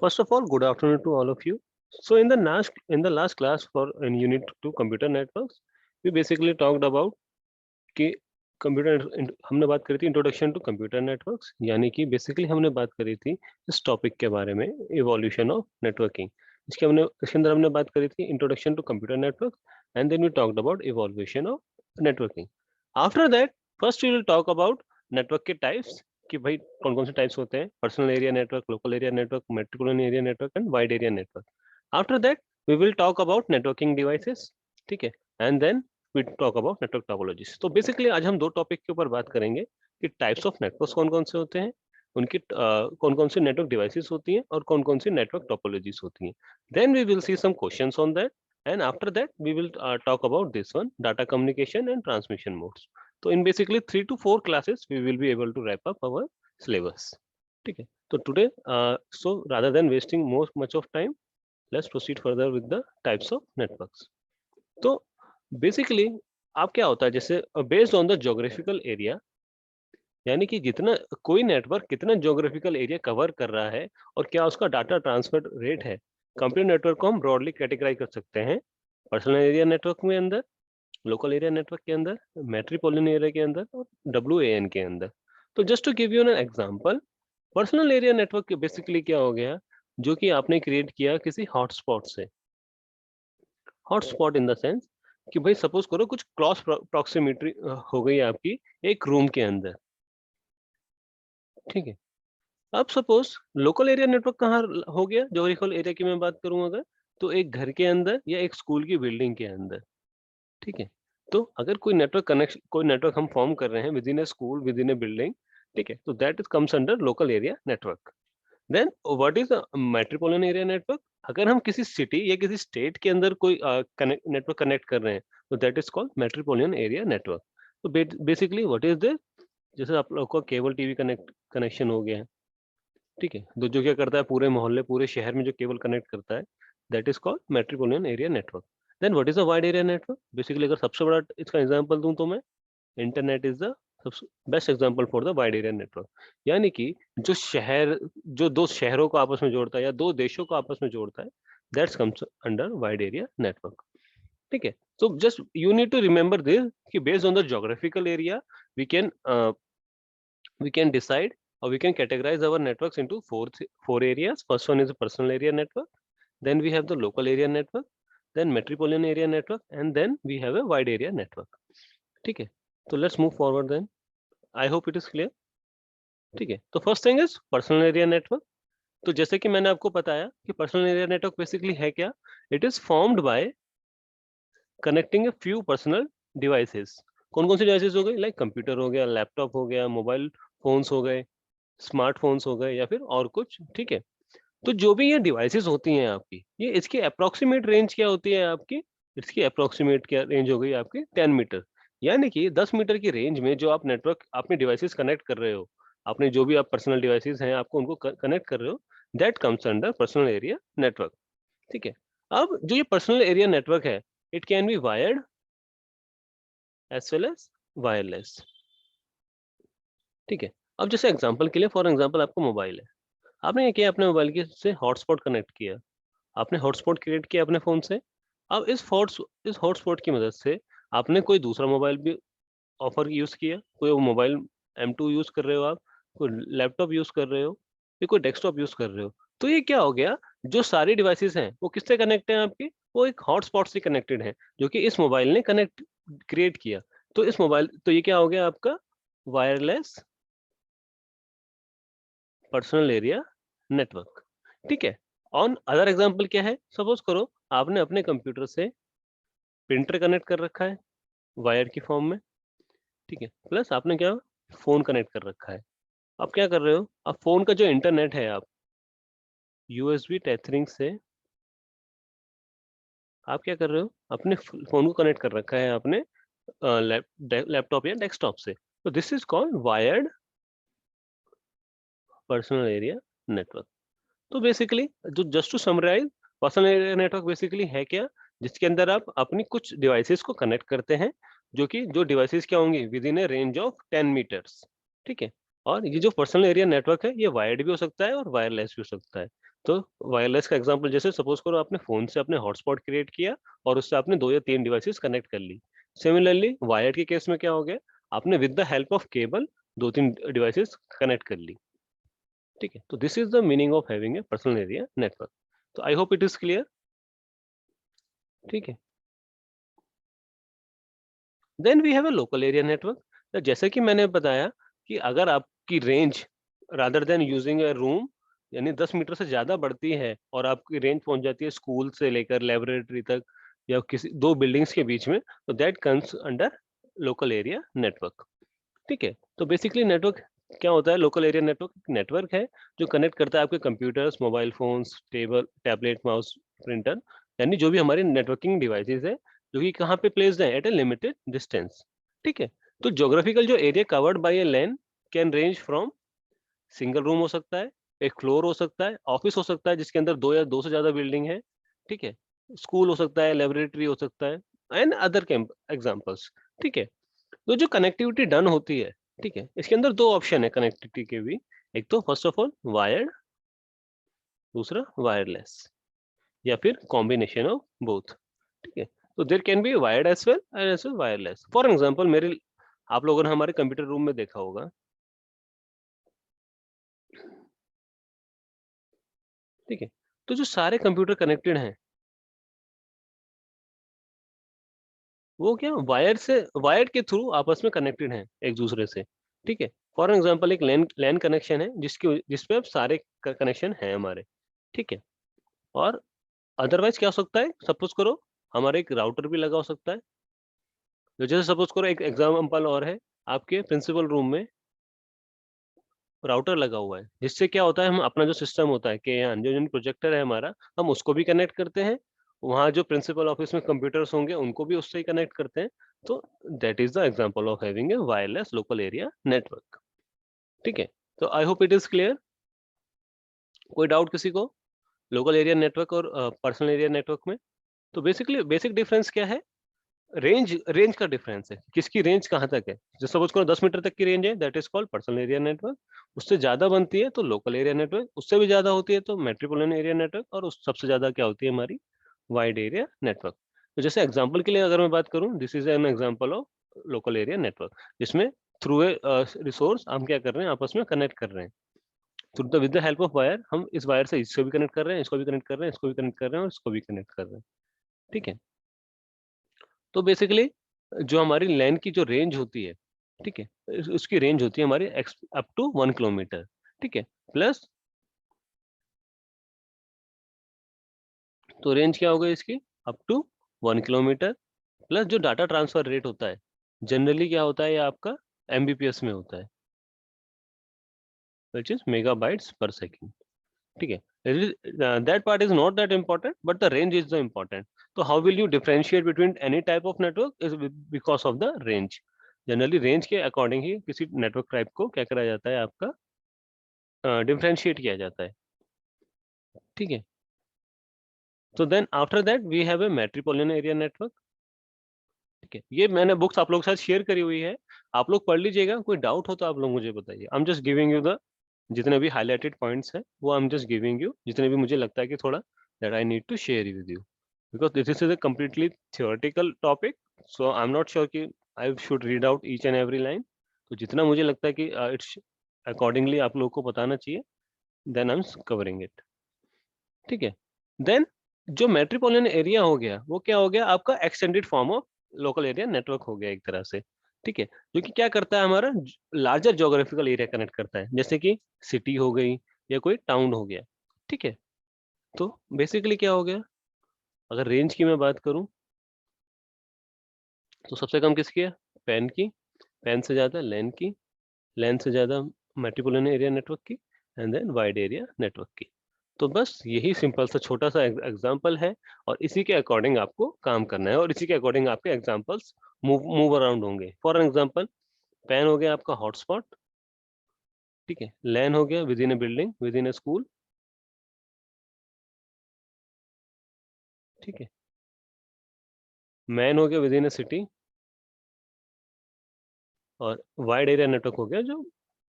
First of all, good afternoon to all of you. So in the last class for in unit 2 computer networks, we basically talked about कि computer हमने बात करी थी introduction to computer networks, यानी कि basically हमने बात करी थी इस टॉपिक के बारे में, इवोल्यूशन ऑफ नेटवर्किंग। इसके अंदर हमने बात करी थी introduction to computer network and then we talked about evolution of networking. After that first we will talk about network के टाइप्स, कि भाई कौन कौन से टाइप्स होते हैं, personal area network, local area network, metropolitan area network and wide area network. After that we will talk about networking devices, ठीक है, and then we talk about network topologies. तो बेसिकली आज हम दो टॉपिक के ऊपर बात करेंगे कि टाइप्स ऑफ नेटवर्क्स कौन कौन से होते हैं, उनकी कौन कौन सी नेटवर्क डिवाइसेस होती हैं और कौन कौन सी नेटवर्क टोपोलॉजीज होती हैं। Then we will see some questions on that and after that we will talk about this one, data communication and transmission modes. So in basically 3 to 4 classes we will be able to wrap up our syllabus. ठीक है, तो today so rather than wasting much of time, let's proceed further with the types of networks. तो basically आप क्या होता है, जैसे based on the geographical area, यानी कि जितना कोई नेटवर्क कितना ज्योग्राफिकल एरिया कवर कर रहा है और क्या उसका डाटा ट्रांसफर रेट है, कंप्यूटर नेटवर्क को हम ब्रॉडली कैटेगराइज कर सकते हैं पर्सनल एरिया नेटवर्क में अंदर, लोकल एरिया नेटवर्क के अंदर, मेट्रोपॉलिटन एरिया के अंदर और WAN के अंदर। तो just to give you an example, personal area network basically क्या हो गया, जो कि आपने क्रिएट किया किसी हॉटस्पॉट से। हॉटस्पॉट इन द सेंस कि भाई सपोज करो कुछ क्रॉस प्रॉक्सिमिटी हो गई आपकी एक रूम के अंदर, ठीक है। अब सपोज लोकल एरिया नेटवर्क कहाँ हो गया, ज्योग्राफिकल एरिया की मैं बात करूं अगर, तो एक घर के अंदर या एक स्कूल की बिल्डिंग के अंदर, ठीक है। तो अगर कोई नेटवर्क हम फॉर्म कर रहे हैं within a school, within a building, ठीक है, तो that is comes under local area network. Then what is metropolitan area network, अगर हम किसी सिटी या किसी स्टेट के अंदर कोई नेटवर्क कनेक्ट कर रहे हैं, तो that is called metropolitan area network. तो बेसिकली व्हाट इज द, जैसे आप लोग का केबल टीवी कनेक्शन हो गया है, ठीक है, तो जो क्या करता है पूरे मोहल्ले पूरे शहर में जो केबल कनेक्ट करता है, that is called metropolitan area network. Then what is a wide area network, basically अगर सबसे बड़ा इसका एग्जांपल दूं तो मैं, internet is the best example for the wide area network. यानी कि जो दो शहरों को आपस में जोड़ता है या दो देशों को आपस में जोड़ता है, that's comes under wide area network, ठीक है। So just you need to remember this कि based on the geographical area we can decide or we can categorize our networks into four areas. First one is a personal area network, then we have the local area network, then metropolitan area network, and then we have a wide area network. ठीक है, तो let's move forward then. I hope it is clear. ठीक है, तो first thing is personal area network. तो जैसे कि मैंने आपको बताया कि पर्सनल एरिया नेटवर्क बेसिकली है क्या, it is formed by connecting a few personal devices. कौन कौन से डिवाइसेस हो गए, लाइक कंप्यूटर हो गया, लैपटॉप हो गया, मोबाइल फोन्स हो गए, स्मार्टफोन्स हो गए या फिर और कुछ, ठीक है। तो जो भी ये डिवाइसेस होती हैं आपकी, ये इसकी अप्रोक्सीमेट रेंज क्या होती है आपकी, इसकी अप्रोक्सीमेट क्या रेंज हो गई आपकी 10 मीटर। यानी कि 10 मीटर की रेंज में जो आप नेटवर्क अपने डिवाइसेस कनेक्ट कर रहे हो, आपने जो भी आप पर्सनल डिवाइसेस हैं आपको उनको कनेक्ट कर रहे हो, that comes under personal area network, ठीक है। अब जो ये पर्सनल एरिया नेटवर्क है, it can be wired as well as wireless, ठीक है। अब जैसे एग्जांपल के लिए, फॉर एग्जांपल आपको मोबाइल है, आपने ये किया अपने मोबाइल के से हॉटस्पॉट कनेक्ट किया, आपने हॉटस्पॉट क्रिएट किया अपने फोन से। अब इस हॉटस्पॉट की मदद से आपने कोई दूसरा मोबाइल भी ऑफर यूज किया, कोई मोबाइल M2 यूज कर रहे हो आप, कोई लैपटॉप यूज कर रहे हो, या कोई डेस्कटॉप यूज कर रहे हो। तो ये क्या हो गया, जो सारी डिवाइसेस हैं वो किससे कनेक्ट हैं आपकी, वो एक हॉटस्पॉट से कनेक्टेड है जो कि इस मोबाइल ने कनेक्ट क्रिएट किया। तो इस मोबाइल, तो ये क्या हो गया आपका वायरलेस पर्सनल एरिया नेटवर्क, ठीक है। ऑन अदर एग्जांपल क्या है, सपोज करो आपने अपने कंप्यूटर से प्रिंटर कनेक्ट कर रखा है वायर की फॉर्म में, ठीक है, प्लस आपने क्या फोन कनेक्ट कर रखा है। आप क्या कर रहे हो, आप फोन का जो इंटरनेट है, आप USB टेथरिंग से आप क्या कर रहे हो, अपने फोन को कनेक्ट कर रखा है आपने लैपटॉप या डेस्कटॉप से। तो this is called wired personal area network. तो बेसिकली जो just to summarize, personal area network basically है क्या, जिसके अंदर आप अपनी कुछ डिवाइसेस को कनेक्ट करते हैं, जो डिवाइसेस क्या होंगी within a range of 10 metres, ठीक है। और ये जो पर्सनल एरिया नेटवर्क है, ये वायर्ड भी हो सकता है और वायरलेस भी हो सकता है। तो वायरलेस का एग्जांपल जैसे सपोज करो आपने फोन से अपने हॉटस्पॉट क्रिएट किया और उससे आपने 2 या 3 डिवाइसेस कनेक्ट कर ली। सिमिलरली वायर्ड के केस में क्या हो गया, आपने with the help of cable 2-3 devices connect कर ली। ठीक है, तो this is the meaning of having a personal area network. तो I hope it is clear. ठीक है, then we have a local area network. जैसे कि मैंने बताया कि अगर आपकी range rather than using a room यानी 10 मीटर से ज्यादा बढ़ती है और आपकी रेंज पहुंच जाती है स्कूल से लेकर लेबोरेटरी तक या किसी 2 बिल्डिंग्स के बीच में, तो that comes under local area network. ठीक है, तो बेसिकली नेटवर्क क्या होता है, लोकल एरिया नेटवर्क नेटवर्क है जो कनेक्ट करता है आपके computers, mobile phones, tablet, mouse, printer, यानी जो भी हमारे नेटवर्किंग डिवाइसेस है जो कि कहाँ पे प्लेस्ड है, एट ए लिमिटेड डिस्टेंस। ठीक है, तो ज्योग्राफिकल जो area covered by a LAN can range from single room हो सकता है, एक फ्लोर हो सकता है, ऑफिस हो सकता है जिसके अंदर 2 या 2 से ज्यादा बिल्डिंग है। ठीक है, स्कूल हो सकता है, लेबोरेटरी हो सकता है, एंड अदर एग्जाम्पल्स। ठीक है, तो जो कनेक्टिविटी डन होती है, ठीक है, इसके अंदर 2 ऑप्शन है कनेक्टिविटी के भी। एक तो फर्स्ट ऑफ ऑल वायर्ड, दूसरा वायरलेस, या फिर कॉम्बिनेशन ऑफ बोथ। ठीक है, तो there can be wired as well and as well wireless. For example मेरे आप लोगों ने हमारे कंप्यूटर रूम में देखा होगा। ठीक है, तो जो सारे कंप्यूटर कनेक्टेड हैं वो क्या वायर से, वायर के थ्रू आपस में कनेक्टेड हैं एक दूसरे से। ठीक है, फॉर एग्जांपल एक लैन लैन कनेक्शन है जिसकी जिसपे अब सारे कनेक्शन हैं हमारे। ठीक है, और अदरवाइज क्या हो सकता है, सपोज करो हमारे एक राउटर भी लगा हो सकता है। तो जैसे सपोज करो एक एग्जाम्पल और है, आपके प्रिंसिपल रूम में राउटर लगा हुआ है जिससे क्या होता है, हम अपना जो सिस्टम होता है के जो प्रोजेक्टर है हमारा, हम उसको भी कनेक्ट करते हैं। वहाँ जो प्रिंसिपल ऑफिस में कंप्यूटर्स होंगे उनको भी उससे ही कनेक्ट करते हैं। तो that is the example of having A wireless local area network. ठीक है, तो I hope it is clear. कोई डाउट किसी को लोकल एरिया नेटवर्क और पर्सनल एरिया नेटवर्क में? तो बेसिकली बेसिक डिफरेंस क्या है, रेंज रेंज का डिफरेंस है, किसकी रेंज कहाँ तक है। जैसे सपोज करो 10 मीटर तक की रेंज है, that is called personal area network. उससे ज्यादा बनती है तो लोकल एरिया नेटवर्क, उससे भी ज्यादा होती है तो मेट्रोपॉलिटन एरिया नेटवर्क, और उस सबसे ज्यादा क्या होती है हमारी वाइड एरिया नेटवर्क। तो जैसे एग्जांपल के लिए अगर मैं बात करूं, this is an example of local area network, जिसमें थ्रू ए रिसोर्स हम क्या कर रहे हैं, आपस में कनेक्ट कर रहे हैं through the with the help of wire. हम इस वायर से इसको भी कनेक्ट कर रहे हैं, इसको भी कनेक्ट कर रहे हैं, इसको भी कनेक्ट कर रहे हैं और इसको भी कनेक्ट कर रहे हैं। ठीक है, तो बेसिकली जो हमारी लैन की जो रेंज होती है, ठीक है, उसकी रेंज होती है हमारी अप टू 1 किलोमीटर। ठीक है, प्लस तो रेंज क्या हो गई इसकी, अप टू 1 किलोमीटर, प्लस जो डाटा ट्रांसफर रेट होता है जनरली क्या होता है, ये आपका एमबीपीएस में होता है, विच इज मेगाबाइट्स पर सेकेंड। ठीक है, that part is not that important but the range is the important. So how will you differentiate between any type of network is because of the range. Generally range के according ही किसी network type को क्या करा जाता है, आपका differentiate किया जाता है। ठीक है, तो then after that we have a metropolitan area network. ठीक है, ये मैंने बुक्स आप लोग के साथ शेयर करी हुई है, आप लोग पढ़ लीजिएगा। कोई डाउट हो तो आप लोग मुझे बताइए। I am just giving you the जितने भी हाइलाइटेड पॉइंट्स हैं वो I am just giving you, जितने भी मुझे लगता है कि थोड़ा that I need to share with you, because this is a completely theoretical topic, so I'm not sure कि I should read out each and every line। तो जितना मुझे लगता है कि इट्स अकॉर्डिंगली आप लोग को बताना चाहिए, then I am covering it. ठीक है, देन जो मेट्रोपॉलिटन एरिया हो गया वो क्या हो गया, आपका extended form of local area network हो गया एक तरह से। ठीक है, जो कि क्या करता है, हमारा लार्जर ज्योग्राफिकल एरिया कनेक्ट करता है, जैसे कि सिटी हो गई या कोई टाउन हो गया। ठीक है, तो बेसिकली क्या हो गया, अगर रेंज की मैं बात करूं तो सबसे कम किसकी है, पेन की, पेन से ज्यादा लैन की, लैन से ज्यादा मेट्रोपॉलिटन एरिया नेटवर्क की, and then wide area network की। तो बस यही सिंपल सा छोटा सा एग्जांपल है, और इसी के अकॉर्डिंग आपको काम करना है, और इसी के अकॉर्डिंग आपके एग्जांपल्स मूव मूव अराउंड होंगे। फॉर एग्जांपल पेन हो गया आपका हॉटस्पॉट। ठीक है, लैन हो गया with in a building, with in a school. ठीक है, मैन हो गया विद इन ए सिटी, और वाइड एरिया नेटवर्क हो गया जो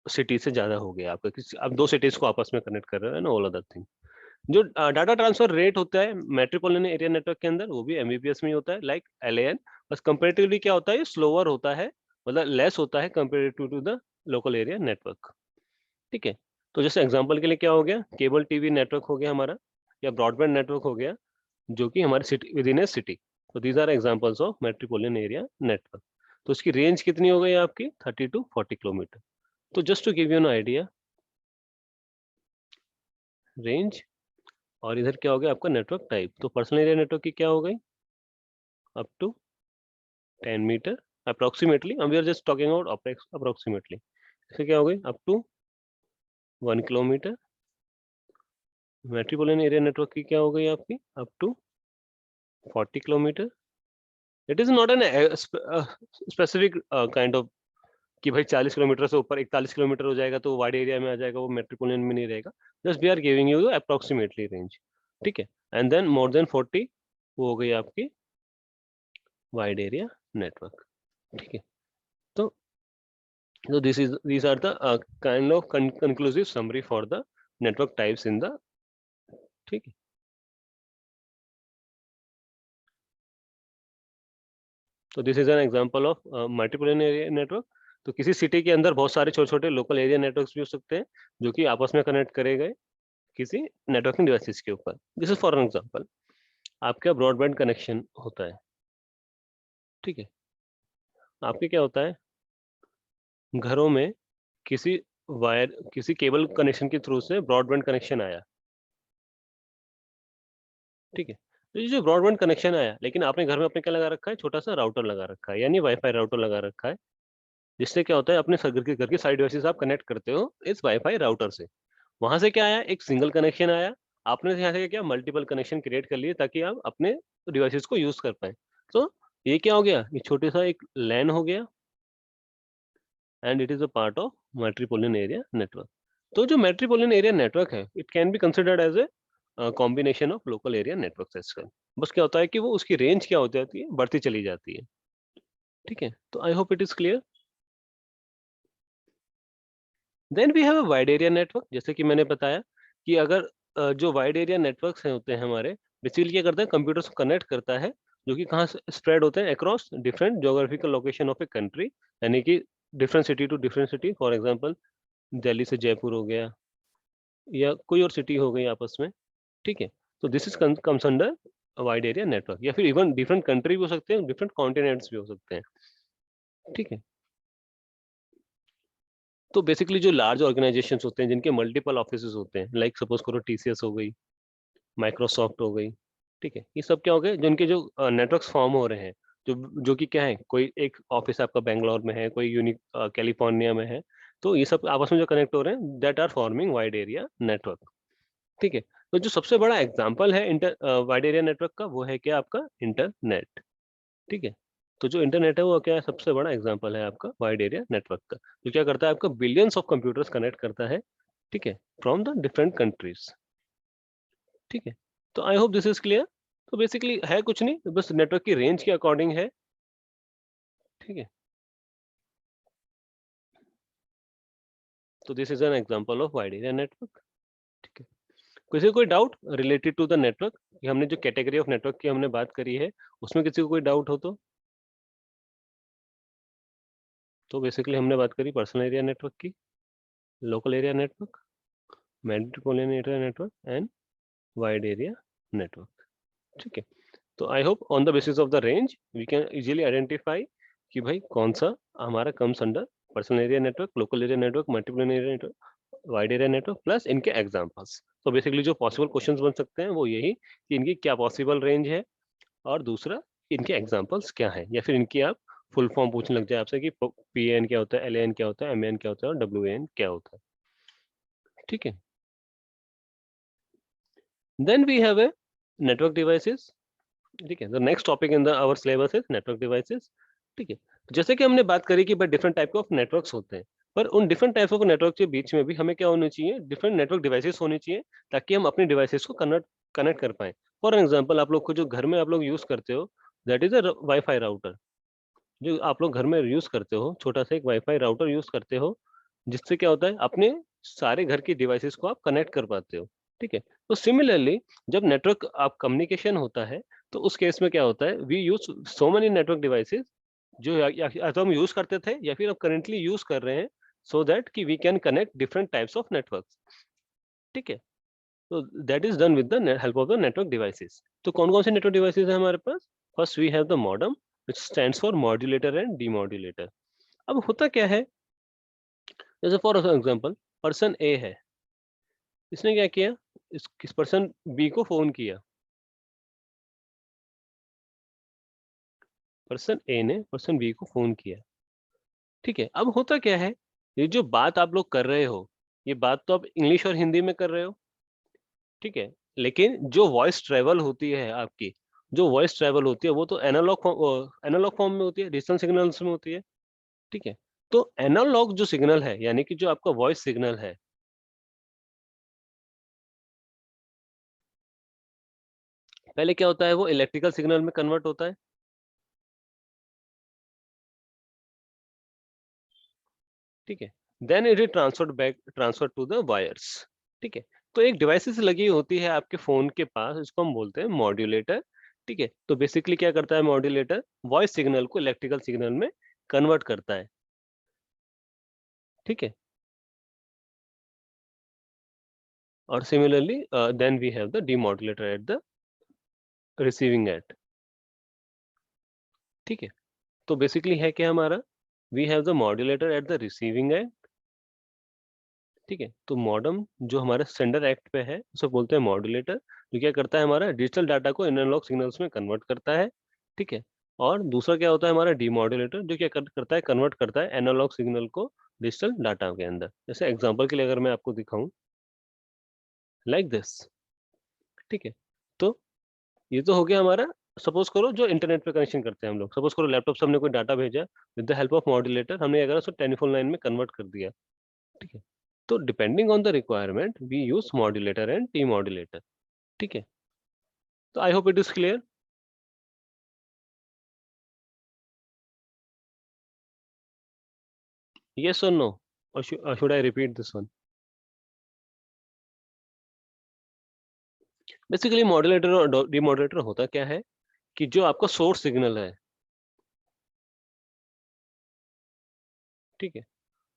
सिटी से ज्यादा हो गया आपका, किसी आप 2 सिटीज को आपस में कनेक्ट कर रहे हो ना, ऑल अदर थिंग। जो डाटा ट्रांसफर रेट होता है मेट्रोपॉलिटन एरिया नेटवर्क के अंदर वो भी एमबीपीएस में ही होता है, लाइक LAN, बस कंपेरेटिवली क्या होता है, स्लोअर होता है, मतलब लेस होता है comparative to the local area network. ठीक है, तो जैसे एग्जांपल के लिए क्या हो गया, केबल टीवी नेटवर्क हो गया हमारा, या ब्रॉडबैंड नेटवर्क हो गया, जो कि हमारे city within a city. तो these are examples of metropolitan area network. तो उसकी रेंज कितनी हो गई आपकी, 30 to 40 किलोमीटर। तो just to give you an idea, range, और इधर क्या हो गया आपका नेटवर्क टाइप। तो पर्सनल एरिया नेटवर्क की क्या हो गई, up to 10 metre approximately, we are just talking about approximately. इससे क्या हो गई, up to 1 kilometre. Metropolitan area network की क्या हो गई आपकी, up to 40 kilometre. It is not an specific kind of कि भाई 40 किलोमीटर से ऊपर 41 किलोमीटर हो जाएगा तो वाइड एरिया में आ जाएगा, वो मेट्रोपॉलिटन में नहीं रहेगा। Just we are giving you approximately range. ठीक है, एंड देन मोर देन 40 वो हो गई आपकी वाइड एरिया नेटवर्क। ठीक है, तो these are the kind of conclusive summary for the network types in the, ठीक है। तो this is an example of multiple area network. तो किसी सिटी के अंदर बहुत सारे छोटे छोटे लोकल एरिया नेटवर्क्स भी हो सकते हैं जो कि आपस में कनेक्ट करे गए किसी नेटवर्किंग डिवाइसेस के ऊपर। This is for an example, आपका ब्रॉडबैंड कनेक्शन होता है, ठीक है, आपके क्या होता है, घरों में किसी वायर, किसी केबल कनेक्शन के थ्रू से ब्रॉडबैंड कनेक्शन आया, ठीक है। तो ये जो ब्रॉडबैंड कनेक्शन आया, लेकिन आपने घर में अपने क्या लगा रखा है, छोटा सा राउटर लगा रखा है, यानी वाईफाई राउटर लगा रखा है, जिससे क्या होता है, अपने घर के साइड डिवाइसेस आप कनेक्ट करते हो इस वाईफाई राउटर से। वहां से क्या आया, एक सिंगल कनेक्शन आया, आपने यहाँ से क्या मल्टीपल कनेक्शन क्रिएट कर लिए ताकि आप अपने डिवाइसेस को यूज कर पाए। तो ये क्या हो गया, ये छोटे सा एक लैन हो गया, and it is a part of metropolitan area network. तो जो मेट्रोपॉलिटन एरिया नेटवर्क है, it can be considered as a combination of local area network as well. बस क्या होता है कि वो उसकी रेंज क्या हो जाती है, बढ़ती चली जाती है। ठीक है, तो I hope it is clear. Then we have a wide area network. जैसे कि मैंने बताया कि अगर जो वाइड एरिया नेटवर्क्स हैं होते हैं हमारे, बेसिकली क्या करते हैं, कंप्यूटर्स को कनेक्ट करता है, जो कि कहाँ से स्प्रेड होते हैं, across different geographical location of a country, यानी कि different city to different city. For example Delhi से जयपुर हो गया, या कोई और सिटी हो गई आपस में। ठीक है, तो this is comes under wide area network, या फिर इवन डिफरेंट कंट्री भी हो सकते हैं, डिफरेंट कॉन्टिनेंट्स भी हो सकते हैं। ठीक है, तो बेसिकली जो लार्ज ऑर्गेनाइजेशंस होते हैं जिनके मल्टीपल ऑफिसेज होते हैं, लाइक सपोज करो TCS हो गई, माइक्रोसॉफ्ट हो गई, ठीक है, ये सब क्या हो गए, जिनके जो नेटवर्क्स फॉर्म हो रहे हैं, जो कि क्या है, कोई एक ऑफिस आपका बेंगलोर में है, कोई यूनिक कैलिफोर्निया में है, तो ये सब आपस में जो कनेक्ट हो रहे हैं, that are forming wide area network. ठीक है, तो जो सबसे बड़ा एग्जांपल है इंटर वाइड एरिया नेटवर्क का, वो है क्या, आपका इंटरनेट। ठीक है, तो जो इंटरनेट है वो क्या है, सबसे बड़ा एग्जांपल है आपका वाइड एरिया नेटवर्क का, जो क्या करता है, आपका बिलियंस ऑफ कंप्यूटर्स कनेक्ट करता है, ठीक है, फ्रॉम द डिफरेंट कंट्रीज। ठीक है, तो I hope this is clear. तो बेसिकली है कुछ नहीं, बस नेटवर्क की रेंज के अकॉर्डिंग है। ठीक है, तो this is an example of wide area network. ठीक है, किसी को कोई doubt related to the network, कि हमने जो कैटेगरी ऑफ नेटवर्क की हमने बात करी है, उसमें किसी को कोई डाउट हो तो बेसिकली हमने बात करी पर्सनल एरिया नेटवर्क की, local area network, metropolitan area network and wide area network. ठीक है, तो I hope on the basis of the range we can easily identify कि भाई कौन सा हमारा comes under personal area network, local area network, multiple area network, wide area network, plus इनके examples. तो बेसिकली जो पॉसिबल क्वेश्चंस बन सकते हैं वो यही कि इनकी क्या पॉसिबल रेंज है, और दूसरा इनके एग्जांपल्स क्या हैं, या फिर इनकी आप फुल फॉर्म पूछने लग जाए आपसे कि PAN क्या होता है, LAN क्या होता है, MAN क्या होता है, और WAN क्या होता है। ठीक है, then we have a network devices. ठीक है, the next topic in the our syllabus is network devices. ठीक है, तो जैसे कि हमने बात करी कि भाई डिफरेंट टाइप ऑफ नेटवर्क्स होते हैं, पर उन डिफरेंट टाइप्स ऑफ नेटवर्क के बीच में भी हमें क्या होनी चाहिए, डिफरेंट नेटवर्क डिवाइसेस होनी चाहिए, ताकि हम अपने डिवाइसेस को कनेक्ट कनेक्ट कर पाए। फॉर एग्जांपल, आप लोग को जो घर में आप लोग यूज करते हो, that is a wifi router. जो आप लोग घर में यूज करते हो, छोटा सा एक वाईफाई राउटर यूज करते हो, जिससे क्या होता है, अपने सारे घर की डिवाइसेस को आप कनेक्ट कर पाते हो। ठीक है। तो सिमिलरली जब नेटवर्क आप कम्युनिकेशन होता है तो उस केस में क्या होता है, we use so many network devices जो या तो हम यूज करते थे या फिर अब करेंटली यूज कर रहे हैं, सो दैट कि we can connect different types of networks. ठीक है। तो that is done with the help of the network devices. तो कौन कौन से नेटवर्क डिवाइसेस है हमारे पास? First we have the modem which stands for modulator and demodulator. अब होता क्या है, जैसे फॉर एग्जांपल पर्सन ए है, इसने क्या किया, इस पर्सन बी को फोन किया। पर्सन ए ने पर्सन बी को फोन किया। ठीक है। अब होता क्या है, ये जो बात आप लोग कर रहे हो, ये बात तो आप इंग्लिश और हिंदी में कर रहे हो। ठीक है। लेकिन जो वॉइस ट्रेवल होती है आपकी, जो वॉइस ट्रेवल होती है वो तो एनालॉग फॉर्म में होती है, डिजिटल सिग्नल्स में होती है। ठीक है। तो एनालॉग जो सिग्नल है, यानी कि जो आपका वॉइस सिग्नल है, पहले क्या होता है, वो इलेक्ट्रिकल सिग्नल में कन्वर्ट होता है। ठीक है। Then it is transfer to the wires. ठीक है। तो एक डिवाइसेस लगी होती है आपके फोन के पास, इसको हम बोलते हैं मॉड्यूलेटर। ठीक है। तो बेसिकली क्या करता है मॉड्यूलेटर, वॉइस सिग्नल को इलेक्ट्रिकल सिग्नल में कन्वर्ट करता है। ठीक है। और similarly then we have the demodulator at the receiving end. ठीक है। तो बेसिकली है क्या हमारा, we have the modulator at the receiving end. ठीक है। तो मॉडेम जो हमारे सेंडर एक्ट पे है उसे बोलते हैं मॉड्यूलेटर, जो क्या करता है, हमारा डिजिटल डाटा को एनालॉग सिग्नल्स में कन्वर्ट करता है। ठीक है। और दूसरा क्या होता है हमारा डीमॉड्यूलेटर, जो क्या करता है, कन्वर्ट करता है एनालॉग सिग्नल को डिजिटल डाटा के अंदर। जैसे एग्जांपल के लिए अगर मैं आपको दिखाऊं, लाइक दिस। ठीक है। तो ये तो हो गया हमारा, सपोज करो जो इंटरनेट पे कनेक्शन करते हैं हम लोग, सपोज करो लैपटॉप से हमने कोई डाटा भेजा, with the help of modulator हमने अगर उसको टेलीफोन लाइन में कन्वर्ट कर दिया। ठीक है। तो depending on the requirement we use modulator and demodulator. ठीक है। तो I hope it is clear. Yes or no? Or should I repeat this one? Basically modulator और डीमॉड्यूलेटर होता क्या है, कि जो आपका सोर्स सिग्नल है, ठीक है,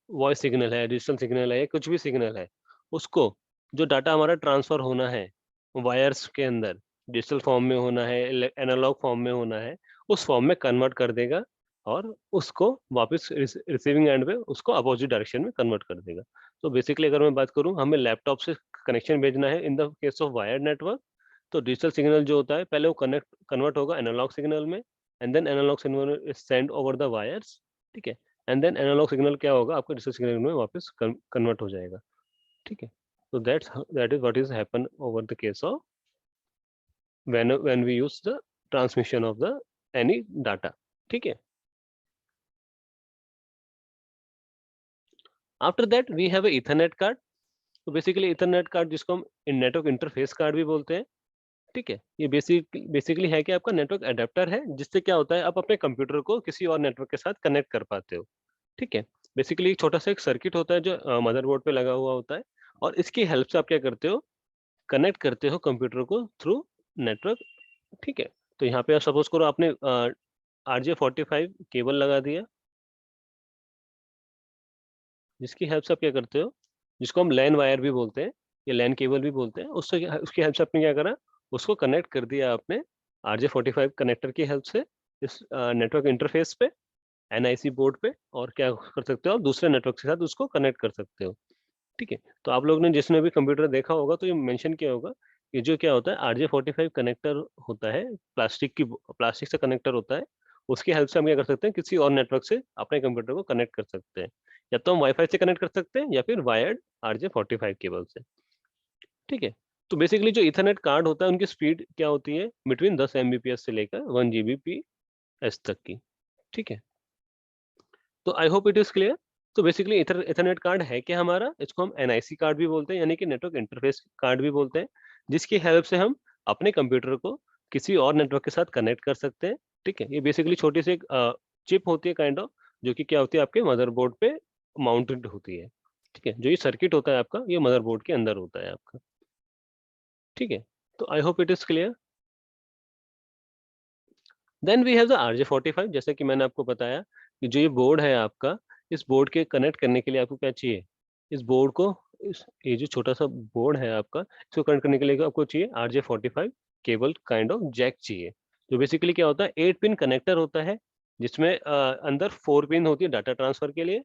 वॉइस सिग्नल है, डिजिटल सिग्नल है, या कुछ भी सिग्नल है, उसको जो डाटा हमारा ट्रांसफर होना है वायर्स के अंदर, डिजिटल फॉर्म में होना है, एनालॉग फॉर्म में होना है, उस फॉर्म में कन्वर्ट कर देगा और उसको वापस रिसीविंग एंड पे उसको अपोजिट डायरेक्शन में कन्वर्ट कर देगा। तो बेसिकली अगर मैं बात करूं, हमें लैपटॉप से कनेक्शन भेजना है in the case of wired network, तो डिजिटल सिग्नल जो होता है पहले वो कन्वर्ट होगा एनालॉग सिग्नल में, and then analogue signal is send over the wires. ठीक है। एंड देन एनालॉग सिग्नल क्या होगा, आपका डिजिटल सिग्नल में वापस कन्वर्ट हो जाएगा। ठीक है। तो that is what is happen over the case of when we use the transmission of the any data। ठीक है। After that we have ethernet card. तो बेसिकली इथरनेट कार्ड जिसको हम नेटवर्क इंटरफेस कार्ड भी बोलते हैं। ठीक है। ये बेसिकली है कि आपका नेटवर्क अडेप्टर है, जिससे क्या होता है, आप अपने कंप्यूटर को किसी और नेटवर्क के साथ कनेक्ट कर पाते हो। ठीक है। बेसिकली एक छोटा सा एक सर्किट होता है जो मदरबोर्ड पे लगा हुआ होता है, और इसकी हेल्प से आप क्या करते हो, कनेक्ट करते हो कंप्यूटर को थ्रू नेटवर्क। ठीक है। तो यहाँ पे आप सपोज करो आपने RJ45 केबल लगा दिया, जिसकी हेल्प से आप क्या करते हो, जिसको हम लैन वायर भी बोलते हैं या लैन केबल भी बोलते हैं, उससे उसकी हेल्प से आपने क्या करा, उसको कनेक्ट कर दिया आपने RJ45 कनेक्टर की हेल्प से इस नेटवर्क इंटरफेस पे, NIC बोर्ड पे, और क्या कर सकते हो आप, दूसरे नेटवर्क के साथ उसको कनेक्ट कर सकते हो। ठीक है। तो आप लोग ने जिसने भी कंप्यूटर देखा होगा तो ये मेंशन किया होगा, ये जो क्या होता है RJ45 कनेक्टर होता है, प्लास्टिक से कनेक्टर होता है, उसकी हेल्प से हम क्या कर सकते हैं, किसी और नेटवर्क से अपने कंप्यूटर को कनेक्ट कर सकते हैं, या तो हम वाईफाई से कनेक्ट कर सकते हैं या फिर वायर्ड RJ45 केबल से। ठीक है। तो बेसिकली जो इथरनेट कार्ड होता है उनकी स्पीड क्या होती है, बिटवीन 10 Mbps से लेकर 1 Gbps तक की। ठीक है। तो I hope it is clear. तो बेसिकली इथरनेट कार्ड है क्या हमारा, इसको हम NIC कार्ड भी बोलते हैं, यानी कि नेटवर्क इंटरफेस कार्ड भी बोलते हैं, जिसकी हेल्प से हम अपने कंप्यूटर को किसी और नेटवर्क के साथ कनेक्ट कर सकते हैं। ठीक है। ये बेसिकली छोटी सी एक चिप होती है काइंड ऑफ, जो कि क्या होती है आपके मदरबोर्ड पे माउंटेड होती है। ठीक है। जो ये सर्किट होता है आपका, ये मदरबोर्ड के अंदर होता है आपका। ठीक है, तो I hope it is clear. Then we have the RJ45, जैसे कि मैंने आपको बताया कि जो ये बोर्ड है आपका, इस बोर्ड के कनेक्ट करने के लिए आपको क्या चाहिए, इस बोर्ड को, ये जो छोटा सा बोर्ड है आपका, इसको कनेक्ट करने के लिए आपको चाहिए RJ45 cable kind of Jack चाहिए। जो बेसिकली क्या होता है, 8 पिन कनेक्टर होता है, जिसमें अंदर 4 पिन होती है डाटा ट्रांसफर के लिए,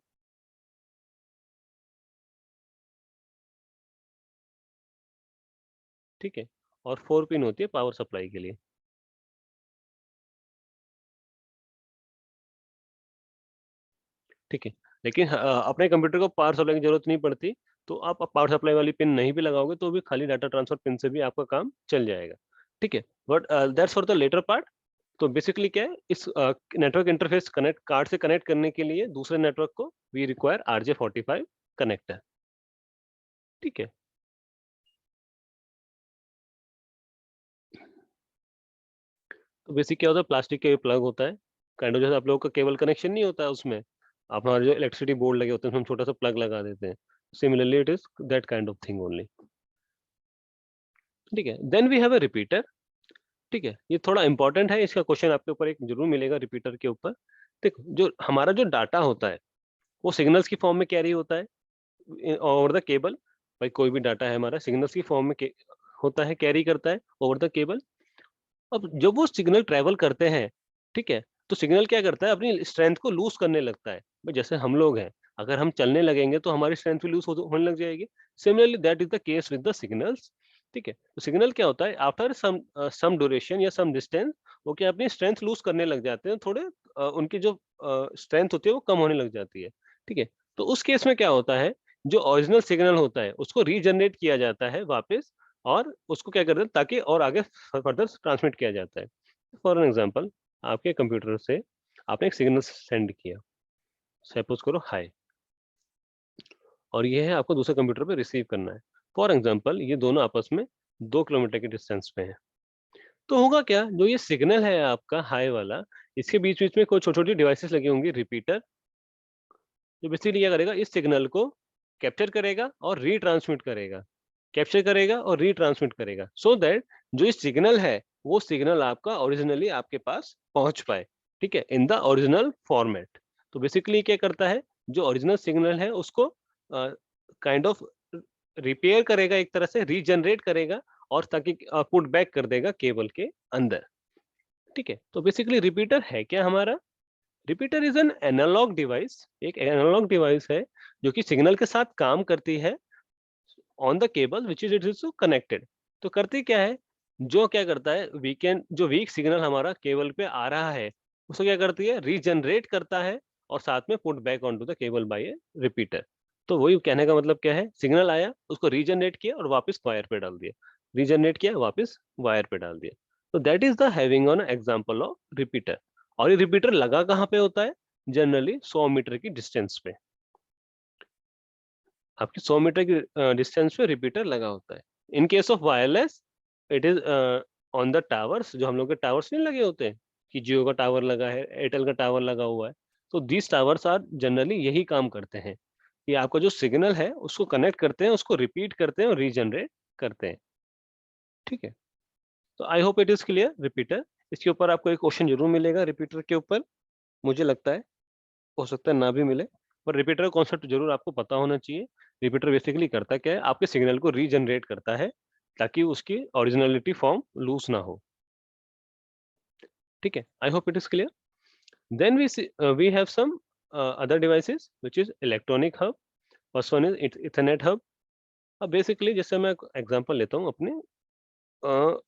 ठीक है, और 4 पिन होती है पावर सप्लाई के लिए, ठीक है। लेकिन अपने कंप्यूटर को पावर सप्लाई की जरूरत नहीं पड़ती, तो आप पावर सप्लाई वाली पिन नहीं भी लगाओगे तो भी खाली डाटा ट्रांसफर पिन से भी आपका काम चल जाएगा, ठीक है। But that's for the latter part. तो बेसिकली क्या है, इस नेटवर्क इंटरफेस कनेक्ट कार्ड से कनेक्ट करने के लिए दूसरे नेटवर्क को वी रिक्वायर RJ45 कनेक्टर, ठीक है। तो बेसिक क्या होता है, प्लास्टिक का प्लग होता है, काइंड ऑफ जैसे आप लोगों का केबल कनेक्शन नहीं होता है उसमें, हमारे जो इलेक्ट्रिसिटी बोर्ड लगे होते हैं उसमें हम छोटा सा प्लग लगा देते हैं, similarly it is that kind of thing only, ठीक है। Then we have a repeater, ठीक है, ये थोड़ा इंपॉर्टेंट है, इसका क्वेश्चन आपके ऊपर एक जरूर मिलेगा रिपीटर के ऊपर। देखो, जो हमारा जो डाटा होता है वो सिग्नल्स की फॉर्म में कैरी होता है ओवर द केबल। भाई कोई भी डाटा है हमारा सिग्नल्स की फॉर्म में होता है, कैरी करता है ओवर द केबल। अब जब वो सिग्नल ट्रेवल करते हैं, ठीक है, तो सिग्नल क्या करता है, अपनी स्ट्रेंथ को लूज करने लगता है। भाई जैसे हम लोग हैं, अगर हम चलने लगेंगे तो हमारी स्ट्रेंथ भी लूज होने लग जाएगी। Similarly that is the case with the signals, ठीक है। तो सिग्नल क्या होता है, आफ्टर सम ड्यूरेशन या सम डिस्टेंस वो क्या अपनी स्ट्रेंथ लूज करने लग जाते हैं थोड़े, उनकी जो स्ट्रेंथ होती है वो कम होने लग जाती है, ठीक है। तो उस केस में क्या होता है, जो ओरिजिनल सिग्नल होता है उसको रीजनरेट किया जाता है वापस, और उसको क्या करते हैं ताकि और आगे फर्दर ट्रांसमिट किया जाता है। फॉर एन एग्जांपल, आपके कंप्यूटर से आपने एक सिग्नल सेंड किया, सपोज करो हाय, और ये है आपको दूसरे कंप्यूटर पे रिसीव करना है। फॉर एग्जांपल, ये दोनों आपस में 2 किलोमीटर के डिस्टेंस पे है। तो होगा क्या, जो ये सिग्नल है आपका हाई वाला, इसके बीच बीच में कोई छोटी छोटी डिवाइसेस लगी होंगी, रिपीटर, जो बेसिकली क्या करेगा, इस सिग्नल को कैप्चर करेगा और रीट्रांसमिट करेगा, कैप्चर करेगा और रीट्रांसमिट करेगा, सो दैट जो ये सिग्नल है वो सिग्नल आपका ओरिजिनली आपके पास पहुंच पाए, ठीक है, इन द ओरिजिनल फॉर्मेट। तो बेसिकली क्या करता है, जो ओरिजिनल सिग्नल है उसको काइंड ऑफ रिपेयर करेगा, एक तरह से रीजनरेट करेगा, और ताकि पुट बैक कर देगा केबल के अंदर, ठीक है। तो बेसिकली रिपीटर है क्या हमारा, repeater is an analogue device, एक एनालॉग डिवाइस है जो कि सिग्नल के साथ काम करती है on the cable which is it is connected. तो करती क्या है, जो क्या करता है, वीकेंड जो वीक सिग्नल हमारा केबल पे आ रहा है उसको क्या करती है, रीजनरेट करता है, और साथ में put back on to the cable by a repeater. तो वही कहने का मतलब क्या है, सिग्नल आया उसको रीजनरेट किया और वापस वायर पे डाल दिया, रीजनरेट किया वापस वायर पे डाल दिया। तो that is the having on example of repeater. और ये रिपीटर लगा कहाँ पे होता है, जनरली 100 मीटर की डिस्टेंस पे, आपकी 100 मीटर की डिस्टेंस पे रिपीटर लगा होता है। In case of wireless, it is on the towers, जो हम लोग के टावर्स नहीं लगे होते हैं, कि जियो का टावर लगा है, एयरटेल का टावर लगा हुआ है, तो दीज टावर्स आर जनरली यही काम करते हैं कि आपका जो सिग्नल है उसको कनेक्ट करते हैं, उसको रिपीट करते हैं और रीजनरेट करते हैं, ठीक है। तो I hope it is clear repeater. इसके ऊपर आपको एक क्वेश्चन जरूर मिलेगा रिपीटर के ऊपर, मुझे लगता है, हो सकता है ना भी मिले, पर रिपीटर का कॉन्सेप्ट जरूर आपको पता होना चाहिए। रिपीटर बेसिकली करता क्या है, आपके सिग्नल को रीजनरेट करता है ताकि उसकी ओरिजिनलिटी फॉर्म लूज ना हो, ठीक है। I hope it is clear. Then we have some other devices which is electronic hub. First one is ethernet hub. अब बेसिकली जैसे मैं एग्जांपल लेता हूँ अपने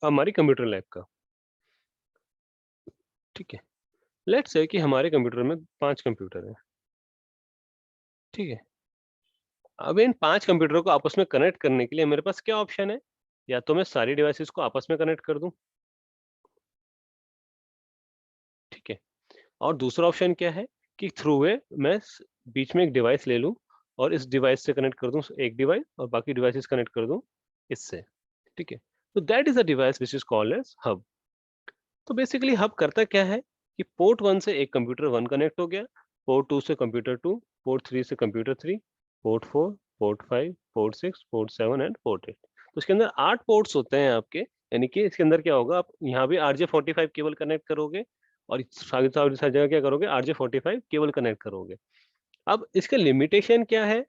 हमारी कंप्यूटर लैब का, ठीक है। लेट्स से कि हमारे कंप्यूटर में 5 कंप्यूटर हैं, ठीक है। अब इन 5 कंप्यूटरों को आपस में कनेक्ट करने के लिए मेरे पास क्या ऑप्शन है, या तो मैं सारी डिवाइसेस को आपस में कनेक्ट कर दूं, ठीक है। और दूसरा ऑप्शन क्या है कि थ्रू वे मैं बीच में एक डिवाइस ले लूं और इस डिवाइस से कनेक्ट कर दूं एक डिवाइस, और बाकी डिवाइसेस कनेक्ट कर दूं इससे, ठीक है। तो that is a device which is called as hub. तो बेसिकली हब करता क्या है कि पोर्ट 1 से एक कंप्यूटर 1 कनेक्ट हो गया, पोर्ट 2 से कंप्यूटर 2, पोर्ट 3 से computer 3, port 4, port 5, port 6, port 7 and port 8। तो उसके अंदर 8 पोर्ट्स होते हैं आपके, यानी कि इसके अंदर क्या होगा, आप यहाँ भी RJ45 केबल कनेक्ट करोगे और सारी जगह क्या करोगे, RJ45 केबल कनेक्ट करोगे। अब इसका लिमिटेशन क्या है,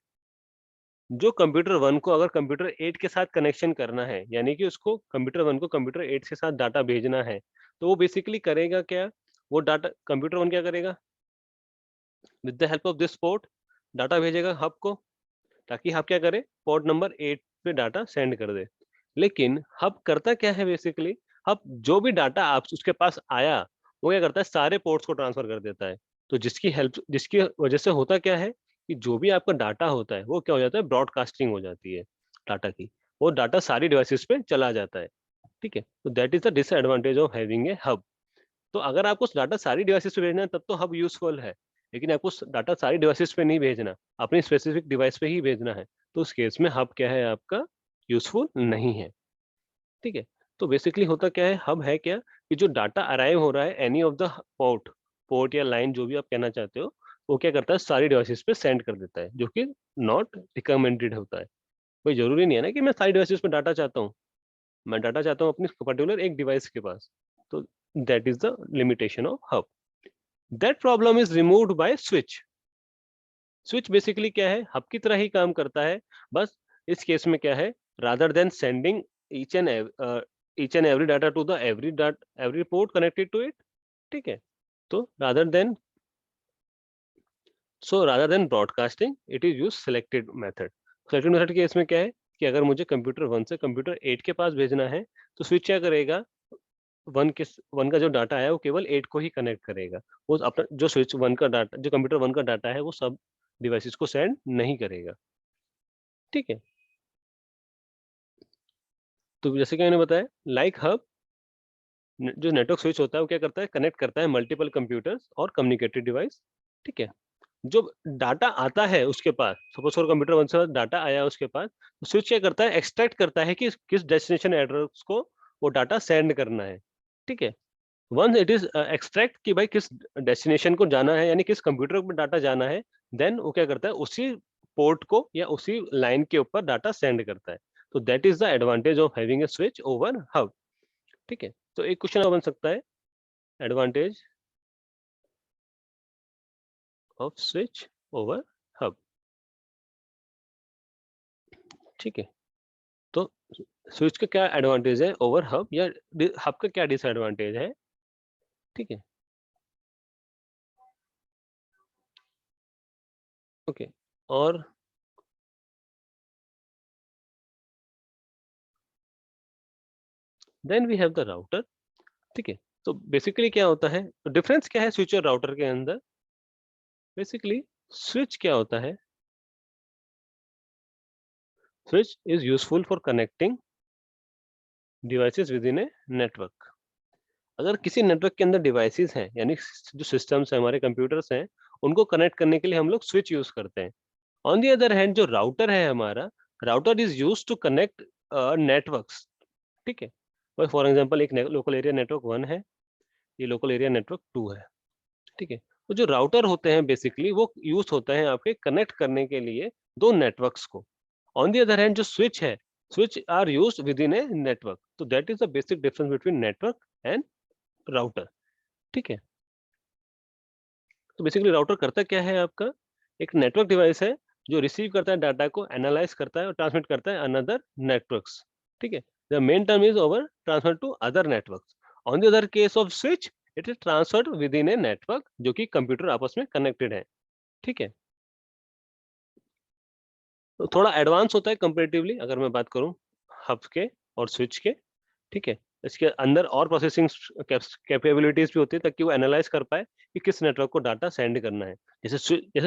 जो कंप्यूटर 1 को अगर कंप्यूटर 8 के साथ कनेक्शन करना है, यानी कि उसको कंप्यूटर 1 को कंप्यूटर 8 के साथ डाटा भेजना है, तो वो बेसिकली करेगा क्या, वो डाटा कंप्यूटर 1 क्या करेगा, with the help of this port data भेजेगा हब को, ताकि हब क्या करे, पोर्ट नंबर 8 पे डाटा सेंड कर दे। लेकिन हब करता क्या है बेसिकली, हब जो भी डाटा आप उसके पास आया, वो क्या करता है, सारे पोर्ट्स को ट्रांसफर कर देता है। तो जिसकी वजह से होता क्या है कि जो भी आपका डाटा होता है वो क्या हो जाता है, ब्रॉडकास्टिंग हो जाती है डाटा की, वो डाटा सारी डिवाइसेस पे चला जाता है। ठीक है, तो that is the disadvantage of having A hub. तो अगर आपको डाटा सारी डिवाइसेस पे भेजना है तब तो हब यूजफुल है, लेकिन आपको डाटा सारी डिवाइसेस पे नहीं भेजना, अपनी स्पेसिफिक डिवाइस पे ही भेजना है, तो उस केस में हब क्या है आपका, यूजफुल नहीं है। ठीक है, तो बेसिकली होता क्या है, हब है क्या, कि जो डाटा अराइव हो रहा है any of the port, port या लाइन जो भी आप कहना चाहते हो, वो क्या करता है, सारी डिवाइसेस पे सेंड कर देता है, जो कि नॉट रिकमेंडेड होता है। कोई जरूरी नहीं है ना कि मैं सारी डिवाइसेस पे डाटा चाहता हूँ, मैं डाटा चाहता हूँ अपनी पर्टिकुलर एक डिवाइस के पास। तो that is the limitation of hub. That problem is removed by switch. Switch basically क्या है, हब की तरह ही काम करता है, बस इस केस में क्या है, rather than sending each and each and every data to the every port connected to it, ठीक है, तो rather than broadcasting it is use selected method के इसमें क्या है कि अगर मुझे कंप्यूटर 1 से कंप्यूटर 8 के पास भेजना है, तो स्विच क्या करेगा, 1 का जो डाटा है वो केवल 8 को ही कनेक्ट करेगा, वो अपना जो स्विच 1 का डाटा, जो कंप्यूटर 1 का डाटा है वो सब डिवाइसेस को सेंड नहीं करेगा। ठीक है, तो जैसे कि मैंने बताया, लाइक हब, जो नेटवर्क स्विच होता है वो क्या करता है, कनेक्ट करता है मल्टीपल कंप्यूटर्स और कम्युनिकेटेड डिवाइस। ठीक है, जो डाटा आता है उसके पास, सपोज फॉर कंप्यूटर 1 से डाटा आया उसके पास, तो स्विच क्या करता है, एक्सट्रैक्ट करता है कि किस डेस्टिनेशन एड्रेस को वो डाटा सेंड करना है। ठीक है, वंस इट इज एक्सट्रैक्ट कि भाई किस डेस्टिनेशन को जाना है, यानी किस कंप्यूटर पर डाटा जाना है, देन वो क्या करता है, उसी पोर्ट को या उसी लाइन के ऊपर डाटा सेंड करता है। तो that is the advantage of having A switch over hub. ठीक है, तो एक क्वेश्चन और बन सकता है, advantage off switch over hub. ठीक है, तो स्विच का क्या एडवांटेज है ओवर हब, या हब का क्या डिसएडवांटेज है। ठीक है, ओके, और then we have the router. ठीक है, तो बेसिकली क्या होता है, तो डिफरेंस क्या है स्विच और राउटर के अंदर। बेसिकली स्विच क्या होता है, switch is useful for connecting devices with in a network. अगर किसी नेटवर्क के अंदर डिवाइसेस हैं, यानी जो सिस्टम्स हैं, हमारे कंप्यूटर्स हैं, उनको कनेक्ट करने के लिए हम लोग स्विच यूज करते हैं। ऑन दी अदर हैंड जो राउटर है हमारा, router is used to connect networks. ठीक है, फॉर एग्जांपल एक लोकल एरिया नेटवर्क 1 है, ये लोकल एरिया नेटवर्क 2 है। ठीक है, तो जो राउटर होते हैं बेसिकली वो यूज होते हैं आपके कनेक्ट करने के लिए दो नेटवर्क्स को। ऑन दी अदर हैंड जो स्विच है, switch are used within a network. तो that is the basic difference between network and router. ठीक है, तो बेसिकली राउटर करता क्या है आपका, एक नेटवर्क डिवाइस है जो रिसीव करता है डाटा को, एनालाइज करता है और ट्रांसमिट करता है अनदर नेटवर्क्स। ठीक है, the main term is over transfer to other networks. On the other case of switch, it is transferred within a network, जो कि कंप्यूटर आपस में कनेक्टेड है। ठीक है, तो थोड़ा एडवांस होता है कंपेरेटिवली अगर मैं बात करूं हब के और स्विच के। ठीक है, इसके अंदर और प्रोसेसिंग कैपेबिलिटीज भी होती है, ताकि वो एनालाइज कर पाए कि किस नेटवर्क को डाटा सेंड करना है। जैसे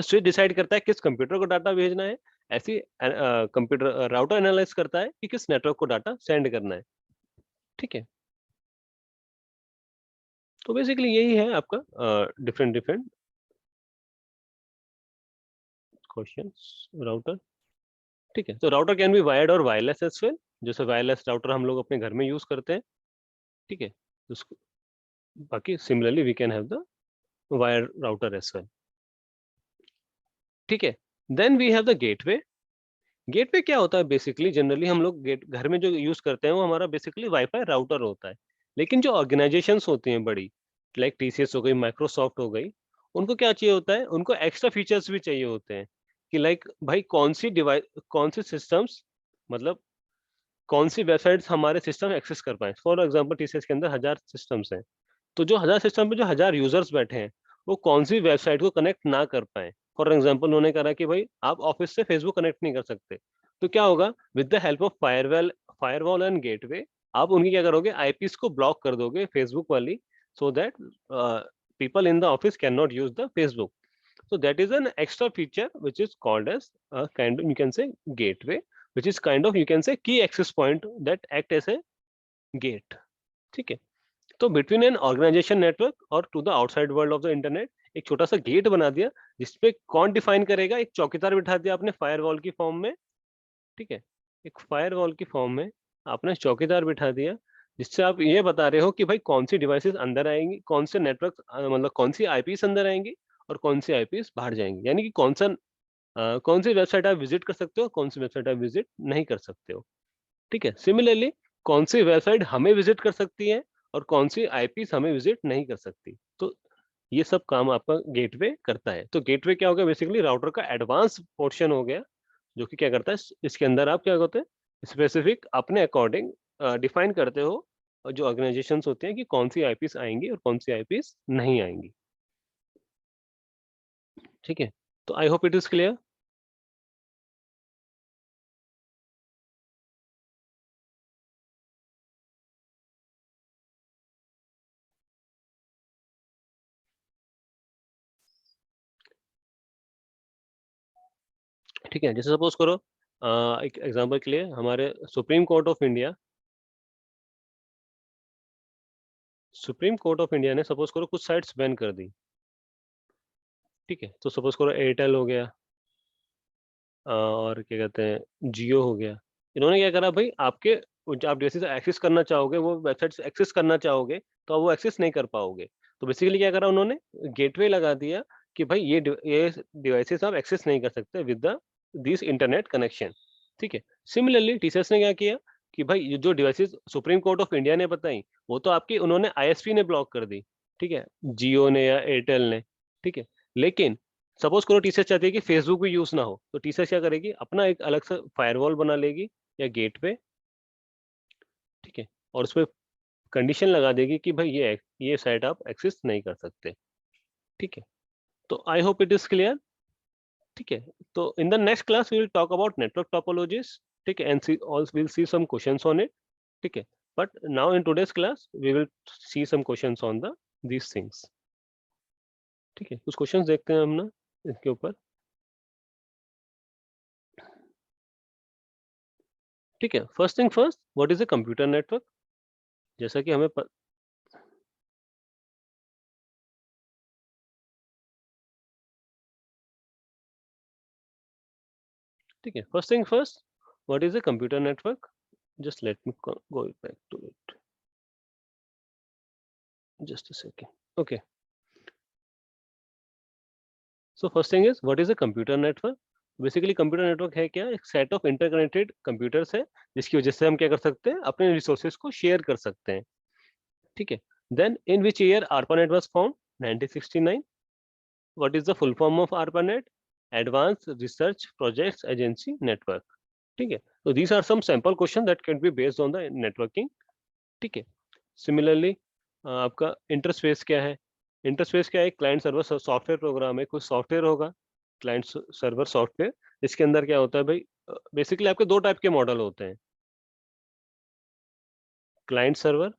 स्विच डिसाइड करता है किस कंप्यूटर को डाटा भेजना है, ऐसी कंप्यूटर राउटर एनालाइज करता है कि किस नेटवर्क को डाटा सेंड करना है। ठीक है, तो बेसिकली यही है आपका डिफरेंट डिफरेंट क्वेश्चंस राउटर। ठीक है, तो राउटर कैन बी वायर्ड और वायरलेस एज वेल, जैसे वायरलेस राउटर हम लोग अपने घर में यूज करते हैं। ठीक है, उसको बाकी similarly we can have the wire router as well. ठीक है, then we have the gateway. Gateway क्या होता है बेसिकली, जनरली हम लोग गेट घर में जो यूज करते हैं वो हमारा बेसिकली वाईफाई राउटर होता है। लेकिन जो ऑर्गेनाइजेशंस होती हैं बड़ी, लाइक टीसीएस हो गई, माइक्रोसॉफ्ट हो गई, उनको क्या चाहिए होता है, उनको एक्स्ट्रा फीचर्स भी चाहिए होते हैं कि लाइक भाई कौन सी डिवाइस, कौन सी सिस्टम्स, मतलब कौन सी वेबसाइट्स हमारे सिस्टम एक्सेस कर पाए। फॉर एग्जांपल टीसीएस के अंदर 1000 सिस्टम्स हैं, तो जो 1000 सिस्टम पे जो 1000 यूजर्स बैठे हैं, वो कौन सी वेबसाइट को कनेक्ट ना कर पाए। फॉर एग्जांपल उन्होंने कहा कि भाई आप ऑफिस से फेसबुक कनेक्ट नहीं कर सकते, तो क्या होगा, with the help of firewall and gateway आप उनकी क्या करोगे, आईपीस को ब्लॉक कर दोगे फेसबुक वाली, so that people in the office cannot use the Facebook. So that is an extra feature which is called as a kind of, you can say, gateway, which is kind of, you can say, key access point that act as a gate. ठीक है, तो between an organisation network और to the outside world of the internet एक छोटा सा gate बना दिया, जिसपे कौन डिफाइन करेगा, एक चौकीदार बिठा दिया आपने फायरवॉल की फॉर्म में। ठीक है, एक फायरवॉल की फॉर्म में आपने चौकीदार बिठा दिया, जिससे आप ये बता रहे हो कि भाई कौन सी डिवाइसेस अंदर आएंगी, कौन से नेटवर्क, मतलब कौन सी आईपीस अंदर आएंगी और कौन सी आईपीस बाहर जाएंगी, यानी कि कौन सी वेबसाइट आप विजिट कर सकते हो, कौन सी वेबसाइट आप विजिट नहीं कर सकते हो। ठीक है, सिमिलरली कौन सी वेबसाइट हमें विजिट कर सकती है और कौन सी आईपीस हमें विजिट नहीं कर सकती। तो ये सब काम आपका गेटवे करता है। तो गेटवे क्या हो गया, बेसिकली राउटर का एडवांस पोर्शन हो गया, जो कि क्या करता है, इसके अंदर आप क्या होते हैं, स्पेसिफिक अपने अकॉर्डिंग डिफाइन करते हो, और जो ऑर्गेनाइजेशंस होते हैं कि कौन सी आईपीस आएंगी और कौन सी आईपीस नहीं आएंगी। ठीक है, तो I hope it is clear. ठीक है, जैसे सपोज करो, एक एग्जांपल के लिए हमारे सुप्रीम कोर्ट ऑफ इंडिया ने सपोज करो कुछ साइट्स बैन कर दी। ठीक है, तो सपोज करो एयरटेल हो गया, और क्या कहते हैं, जियो हो गया। इन्होंने क्या करा भाई, आपके आप डिवाइसेस एक्सेस करना चाहोगे, वो वेबसाइट्स एक्सेस करना चाहोगे, तो आप वो एक्सेस नहीं कर पाओगे। तो बेसिकली क्या करा उन्होंने, गेटवे लगा दिया कि भाई ये डिवाइसेस आप एक्सेस नहीं कर सकते with the this internet connection. ठीक है, सिमिलरली टीसीएस ने क्या किया कि भाई ये जो devices supreme court of India ने बताई, वो तो आपकी उन्होंने आईएसपी ने ब्लॉक कर दी। ठीक है, जियो ने या एयरटेल ने। ठीक है, लेकिन सपोज करो टीसीएस चाहती है कि फेसबुक भी यूज ना हो, तो टीसीएस क्या करेगी, अपना एक अलग सा फायरवॉल बना लेगी या गेटवे। ठीक है, और उसमें कंडीशन लगा देगी कि भाई ये साइट आप एक्सेस नहीं कर सकते। ठीक है, तो I hope it is clear. ठीक है, तो in the next class we will talk about network topologies. ठीक है, and see also will see some questions on it. ठीक है, but now in today's class we will see some questions on the these things. ठीक है, कुछ questions देखते हैं हम ना इसके ऊपर। ठीक है, first thing first, what is a computer network. जैसा कि ठीक है, first thing first, what is a computer network. Just let me go back to it, just a second. Okay, so first thing is what is a computer network। Basically computer network है क्या, एक set of interconnected computers है, जिसकी वजह से हम क्या कर सकते हैं, अपने रिसोर्सेज को शेयर कर सकते हैं। ठीक है, then in which year ARPANET was found, 1969। What is the full form of ARPANET, advance research projects agency network. ठीक है, तो these are some sample question that can be based on the networking. ठीक है, similarly आपका interspace क्या है। Interspace क्या है, क्लाइंट सर्वर सॉफ्टवेयर प्रोग्राम है, कुछ सॉफ्टवेयर होगा, क्लाइंट सर्वर सॉफ्टवेयर। इसके अंदर क्या होता है भाई, बेसिकली आपके दो टाइप के मॉडल होते हैं, क्लाइंट सर्वर,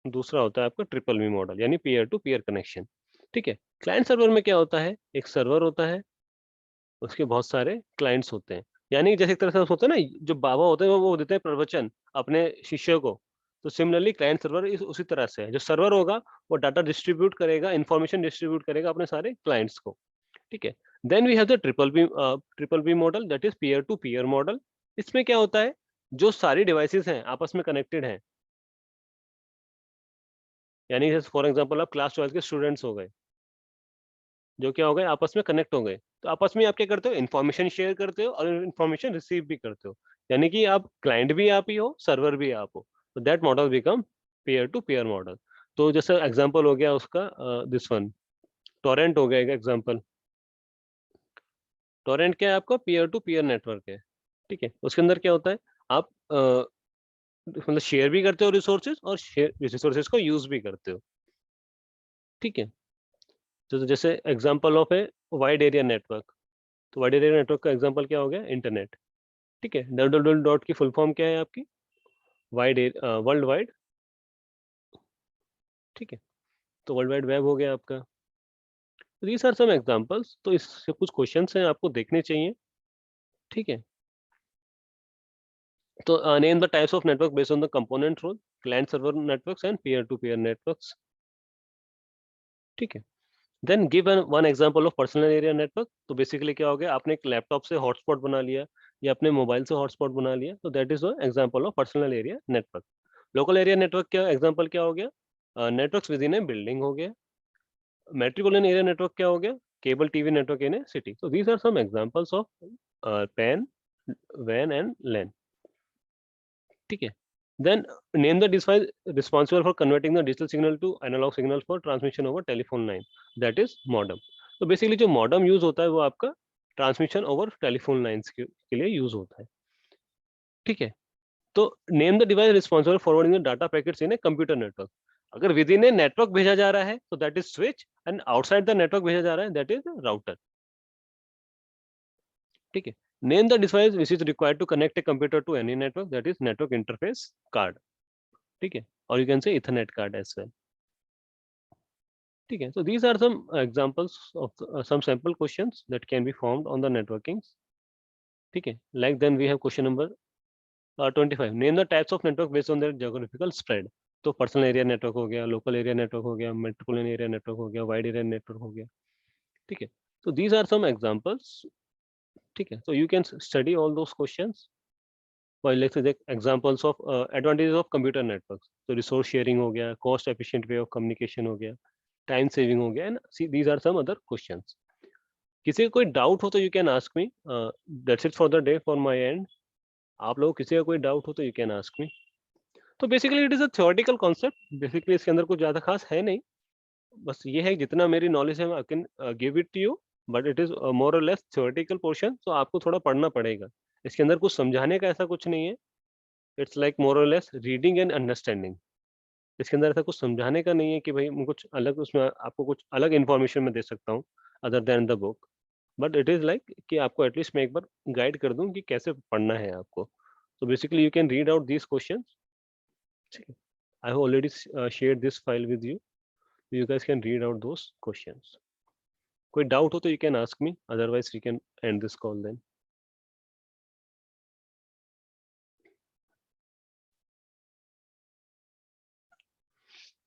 दूसरा होता है आपका ट्रिपल वी मॉडल, यानी पीयर टू पीयर कनेक्शन। ठीक है, क्लाइंट सर्वर में क्या होता है, एक सर्वर होता है, उसके बहुत सारे क्लाइंट्स होते हैं, यानी जैसे एक तरह से होता है ना, जो बाबा होते हैं वो देते हैं प्रवचन अपने शिष्यों को। तो सिमिलरली क्लाइंट सर्वर इस उसी तरह से है, जो सर्वर होगा वो डाटा डिस्ट्रीब्यूट करेगा, इंफॉर्मेशन डिस्ट्रीब्यूट करेगा अपने सारे क्लाइंट्स को। ठीक है, then we have the triple B model, that is peer to peer model. इसमें क्या होता है, जो सारी डिवाइसेस हैं आपस में कनेक्टेड हैं, यानी फॉर एग्जांपल आप क्लास 12 के स्टूडेंट्स हो गए, जो क्या हो गए, आपस में कनेक्ट हो गए। तो आपस में आप क्या करते हो, इन्फॉर्मेशन शेयर करते हो और इन्फॉर्मेशन रिसीव भी करते हो, यानी कि आप क्लाइंट भी आप ही हो, सर्वर भी आप हो। तो that model become pair to pair model. तो जैसे एग्जांपल हो गया उसका दिस वन, टोरेंट हो गया एक एग्जांपल। टोरेंट क्या है आपका, पीयर टू पीयर नेटवर्क है, ठीक है। उसके अंदर क्या होता है, आप मतलब शेयर भी करते हो रिसोर्सेज और शेयर रिसोर्सेज को यूज भी करते हो, ठीक है। तो जैसे example of a wide area network, तो वाइड एरिया नेटवर्क का एग्जांपल क्या हो गया, इंटरनेट, ठीक है। डब्ल्यू डॉट की फुल फॉर्म क्या है आपकी, वाइड वर्ल्ड वाइड, ठीक है। तो वर्ल्ड वाइड वेब हो गया आपका। तो दीस आर सम एग्जांपल्स, तो इससे कुछ क्वेश्चंस हैं आपको देखने चाहिए, ठीक है। तो name the types of network based on the component role, client server networks and peer to peer networks, ठीक है। Then give one example of personal area network. तो बेसिकली क्या हो गया, आपने एक लैपटॉप से हॉटस्पॉट बना लिया या अपने मोबाइल से हॉटस्पॉट बना लिया, तो that is example of personal area network. Local area network क्या एग्जांपल क्या हो गया, networks with in a building हो गया। मेट्रोपॉलिटन एरिया नेटवर्क क्या हो गया, cable TV network in a city. so these are some examples of PAN, WAN and LAN, ठीक है। then name the device responsible for converting the digital signal to analog signal for transmission over telephone line, that is modem। तो basically जो modem use होता है वो आपका transmission over telephone lines के लिए यूज होता है, ठीक है। तो name the device responsible forwarding the data packets in a computer network. अगर विद इन ए नेटवर्क भेजा जा रहा है तो that is switch, and outside the network भेजा जा रहा है दैट इज राउटर, ठीक है। Name the device which is required to connect a computer to any network, that is network interface card, ठीक है। और you can say ethernet card as well, ठीक है। so these are some examples of some sample questions that can be formed on the networking, ठीक है। like then we have question number 25, name the types of network based on their geographical spread। तो personal area network हो गया, local area network हो गया, metropolitan area network हो गया, wide area network हो गया, ठीक है। so these are some examples, ठीक है। so you can study all those questions while let's say examples of advantages of computer networks। तो रिसोर्स शेयरिंग हो गया, cost efficient way of communication हो गया, टाइम सेविंग हो गया, and see these are some other questions. किसी का कोई डाउट हो तो you can ask me, that's it for the day for my end. आप लोगों किसी का कोई डाउट हो तो यू कैन आस्क मी। तो basically it is a theoretical concept, basically इसके अंदर कुछ ज्यादा खास है नहीं, बस ये है जितना मेरी नॉलेज है I can give it to you, but it is more or less theoretical portion, तो आपको थोड़ा पढ़ना पड़ेगा। इसके अंदर कुछ समझाने का ऐसा कुछ नहीं है, it's like more or less reading and understanding. इसके अंदर ऐसा कुछ समझाने का नहीं है कि भाई मैं कुछ अलग उसमें आपको कुछ अलग इन्फॉर्मेशन में दे सकता हूँ other than the book, but it is like कि आपको एटलीस्ट मैं एक बार गाइड कर दूं कि कैसे पढ़ना है आपको। तो basically you can read out these questions, ठीक है। I have already share this file with you, you guys can read out those questions। कोई डाउट हो तो you can ask me, otherwise we can end this call then।